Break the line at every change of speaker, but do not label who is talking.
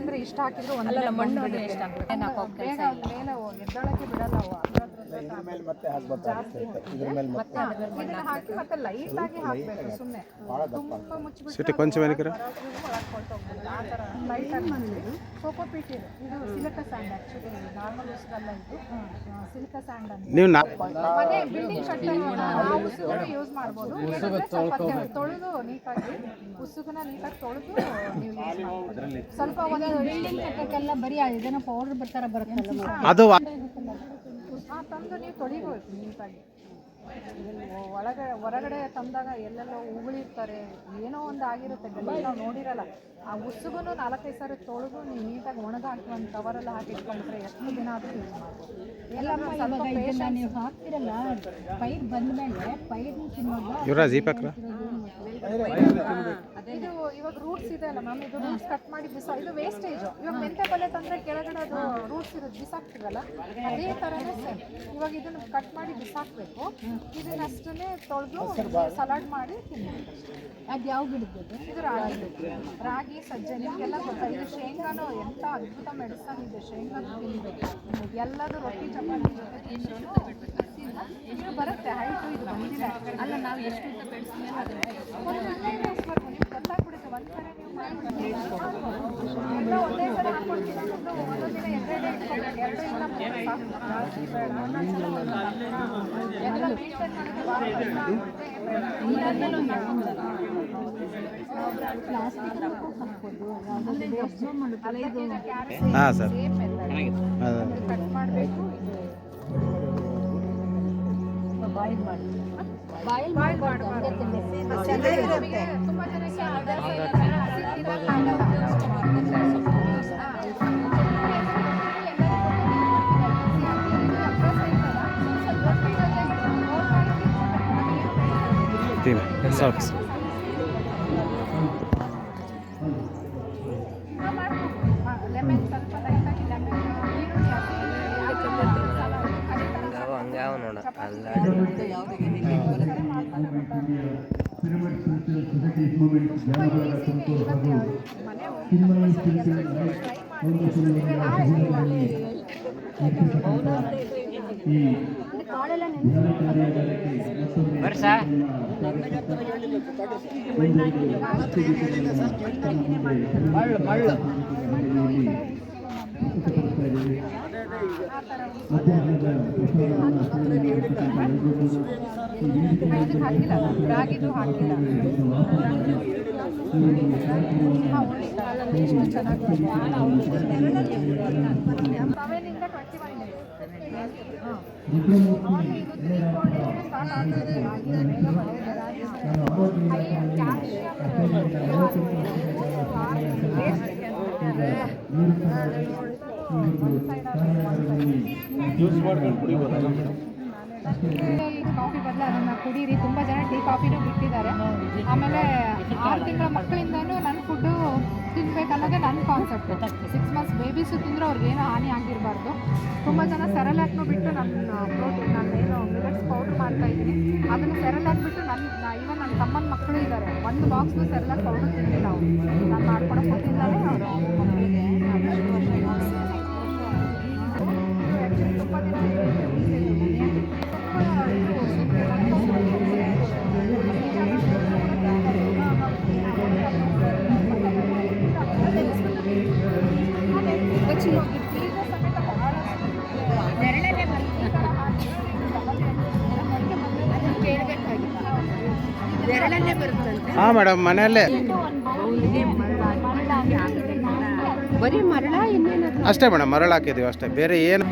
ಅಂದ್ರೆ ಇಷ್ಟ ಹಾಕಿದ್ರು ಒಂದಲ್ಲ ಮಣ್ಣು ಎಷ್ಟು ಬೇಗ ಮೇಲೆ ಎದ್ದಳಕ್ಕೆ ಬಿಡಲ್ಲ ಅವು ಹಾಕಿ ಮತ್ತೆ ಲೈಟ್ ಆಗಿ ಹಾಕಬೇಕು ಸುಮ್ಮನೆ ತುಂಬ ಮುಚ್ಚಿಬಿಟ್ಟು ಲೈಟ್ ಆಗಿ ಮಾಡಿದ್ದು ಕೋಕೋ ಪೀಟ್ ಇದೆ ಇದು ಸಿಲಿಕಾ ಸ್ಯಾಂಡ್ ಆ್ಯಕ್ಚುಲಿ ನಾರ್ಮಲ್ ಉಸುಗಲ್ಲ ಇದು ಸಿಲಿಕಾ ಸ್ಯಾಂಡ್ ಅಂತ ನೀವು ಮನೆ ಬಿಲ್ಡಿಂಗ್ ಕಟ್ಟಲು ಯೂಸ್ ಮಾಡ್ಬೋದು ತೊಳೆದು ನೀಟಾಗಿ ಉಸುಗನ್ನ ನೀಟಾಗಿ ತೊಳೆದು ನೀವು ಯೂಸ್ ಮಾಡ್ಬೋದು ಸ್ವಲ್ಪ ಒಂದು ಬಿಲ್ಡಿಂಗ್ ಕಟ್ಟಕ್ಕೆಲ್ಲ ಬರೀ ಇದನ್ನ ಪೌಡರ್ ಬರ್ತಾರ ಬರುತ್ತಲ್ಲ ಅದು ತಂದು ನೀವು ತೊಳಿಬೇಕು ನೀಟಾಗಿ ಹೊರಗಡೆ ತಂದಾಗ ಎಲ್ಲೆಲ್ಲೋ ಉಗುಳಿರ್ತಾರೆ ಏನೋ ಒಂದು ಆಗಿರುತ್ತೆ ನಾವು ನೋಡಿರಲ್ಲ ಆ ಉಸುಗೂ 4-5 ಸಾರಿ ತೊಳೆದು ನೀವು ನೀಟಾಗಿ ಒಣಗಾಕಿ ಒಂದು ಕವರೆಲ್ಲ ಹಾಕಿ ಇಟ್ಕೊಂಡ್ರೆ ಎಷ್ಟು ದಿನ ಆದರೂ ಯೂಸ್ ಮಾಡ್ಬೋದು ಎಲ್ಲ ನೀವು ಹಾಕ್ತಿರಲ್ಲ ಪೈರ್ ಬಂದಮೇಲೆ ಪೈರ್ ತಿನ್ನೋದು ಇದು ಇವಾಗ ರೂಟ್ಸ್ ಇದೆ ಅಲ್ಲ ಮ್ಯಾಮ್ ಇದು ರೂಟ್ಸ್ ಕಟ್ ಮಾಡಿ ಇದು ವೇಸ್ಟೇಜ್ ಇವಾಗ ಮೆಂತೆ ಪಲ್ಯ ತಂದರೆ ಕೆಳಗಡೆ ಅದು ರೂಟ್ಸ್ ಇರೋದು ಬಿಸಾಕ್ತೀವಲ್ಲ ಅದೇ ಥರನೇ ಸೇಮ್ ಇವಾಗ ಇದನ್ನು ಕಟ್ ಮಾಡಿ ಬಿಸಾಕಬೇಕು ಇದನ್ನಷ್ಟನ್ನೇ ತೊಳೆದು ಸಲಾಡ್ ಮಾಡಿ ತಿನ್ನಬೇಕು ಅದು ಯಾವ ಗಿಡದ್ದು ಇದು ರಾಗಿ ಸಜ್ಜೆ ನಿಮಗೆಲ್ಲ ಗೊತ್ತಾ ಇದು ಶೇಂಗಾನು ಎಂಥ ಅದ್ಭುತ ಮೆಡಿಸನ್ ಇದೆ ಶೇಂಗಾನು ತಿನ್ನಬೇಕು ಎಲ್ಲದು ರೊಟ್ಟಿ ಚಪಾತಿ ಜೊತೆ ಇದು ಬರುತ್ತೆ ಹೈಟು ಇದು ಬಂದಿದೆ ಅಲ್ಲ ನಾವು ಎಷ್ಟು ಬೆಳೆಸಿದ್ರೆ ಗೊತ್ತಾಗ್ಬಿಡುತ್ತೆ ಒಂದು ಕಡೆ ನೀವು ಎಲ್ಲ ಒಂದೇ ಥರ ಹಾಕ್ಕೊಡ್ತೀನಿ ಒಂದೊಂದು ದಿನ ಎರಡೇ ಇಟ್ಕೊಬೇಕು 2 ಇಲ್ಲ 3 ಸಾಕು ಜಾಸ್ತಿ ಬೇಡ ಎಲ್ಲ ಮೇಂಟೈನ್ ಕಟ್ ಮಾಡಬೇಕು ಬಾಯ್ಲ್ ಮಾಡಿ ತುಂಬ ಲೆಮನ್ ಸ್ವಲ್ಪ ಲೈಟಾಗಿ ಲೆಮನ್ ಹಂಗಾವ ನೋಡ ವರ್ಷ ರಾಗಿದು ಹಾಕಿಲ್ಲ ಎಷ್ಟು ಚೆನ್ನಾಗಿ 21 ಕಾಫಿ ಬದಲು ಅದನ್ನು ಕುಡೀರಿ. ತುಂಬ ಜನ ಟೀ ಕಾಫಿನೂ ಬಿಟ್ಟಿದ್ದಾರೆ. ಆಮೇಲೆ 6 ತಿಂಗಳ ಮಕ್ಕಳಿಂದನೂ ನನ್ನ ಫುಡ್ಡು ತಿನ್ನಬೇಕನ್ನೋದೇ ನನ್ನ ಕಾನ್ಸೆಪ್ಟು. 6 ಮಂತ್ಸ್ ಬೇಬೀಸು ತಿಂದರೂ ಅವ್ರಿಗೇನೋ ಹಾನಿ ಆಗಿರಬಾರ್ದು. ತುಂಬ ಜನ ಸೆರೆಲ್ಯಾಕ್ನೂ ಬಿಟ್ಟು ನನ್ನ ಪ್ರೋಟೀನ್ ನಾನೇನು ಮಿಲೆಟ್ಸ್ ಪೌಡ್ರ್ ಮಾಡ್ತಾಯಿದ್ದೀನಿ. ಅದನ್ನು ಸೆರೆಲ್ಯಾಕ್ ಬಿಟ್ಟು ಇವನ್ ನನ್ನ ತಮ್ಮನ ಮಕ್ಕಳು ಇದ್ದಾರೆ, ಒಂದು ಬಾಕ್ಸ್ನು ಸೆರೆಲ್ಯಾಕ್ ಪೌಡ್ರ್ ತಿಂದಿಲ್ಲ ಅವರು. ನಾನು ಮಾಡ್ಕೊಡೋ ಕೊಟ್ಟಿದ್ದಾರೆ ಅವರು ಮಕ್ಕಳಿಗೆ. ತುಂಬ ದಿನ
ಹಾಂ ಮೇಡಮ್, ಮನೆಯಲ್ಲೇ
ಬರೀ ಮರಳ
ಅಷ್ಟೇ ಮೇಡಮ್, ಮರಳು ಹಾಕಿದ್ದೀವಿ ಅಷ್ಟೇ, ಬೇರೆ ಏನು.